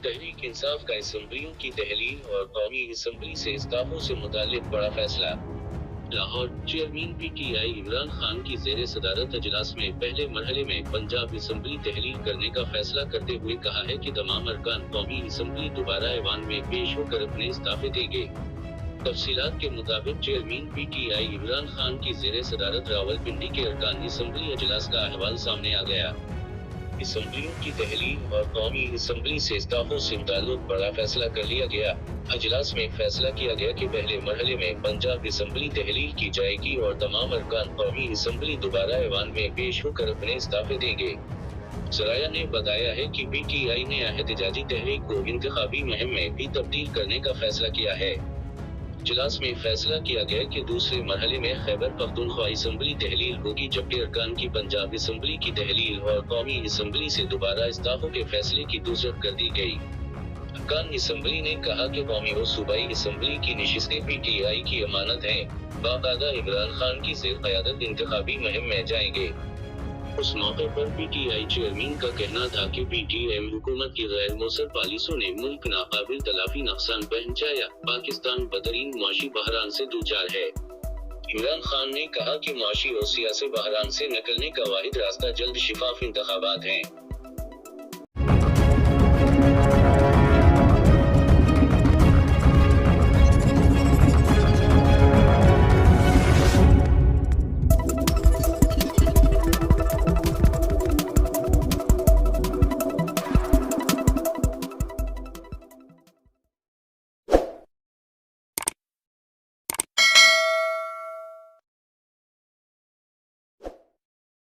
तहरीक इंसाफ का असम्बलियों की तहलील और कौमी असम्बली से इस्तीफों से मुताल्लिक बड़ा फैसला। लाहौर, चेयरमैन पीटीआई इमरान खान की ज़ेरे सदारत अजलास में पहले मरहले में पंजाब असम्बली तहलील करने का फैसला करते हुए कहा है कि तमाम अरकान कौमी असम्बली दोबारा ऐवान में पेश होकर अपने इस्तीफे देंगे। तफसीलात के मुताबिक चेयरमैन पीटीआई इमरान खान की ज़ेरे सदारत रावलपिंडी के अरकान असम्बली अजलास का अहवाल सामने आ गया। असम्बलियों की तहलील और कौमी असम्बली से इस्तीफों से मुताल्लिक बड़ा फैसला कर लिया गया। अजलास में फैसला किया गया कि पहले मरहले में पंजाब असम्बली तहलील की जाएगी और तमाम अरकान कौमी असम्बली दोबारा ऐवान में पेश होकर अपने इस्तीफे देंगे। ज़राया ने बताया है कि पीटीआई ने एहतजाजी तहरीक को इंतखाबी मुहिम में भी तब्दील करने का फैसला किया है। इजलास में फैसला किया गया कि दूसरे मरहले में खैबर पख्तूनख्वा असम्बली तहलील होगी, जबकि अरकान की पंजाब असम्बली की तहलील और कौमी असम्बली से दोबारा इस्तीफों के फैसले की दुरुस्त कर दी गई। अरकान असम्बली ने कहा कि कौमी और सूबाई असम्बली की नशिस्तें पीटीआई की अमानत हैं, बाकायदा इमरान खान की ज़ेर क़यादत इंतखाबी मुहिम में जाएंगे। उस मौके पर पीटीआई चेयरमैन का कहना था कि पीटीएम हुकूमत की गैर मौसर पॉलिसियों ने मुल्क नाकाबिल तलाफी नुकसान पहुंचाया। पाकिस्तान बदतरीन मुआशी बहरान से दूचार है। इमरान खान ने कहा कि मुआशी और सियासी बहरान से निकलने का वाहिद रास्ता जल्द शिफाफ इंतखाबात हैं।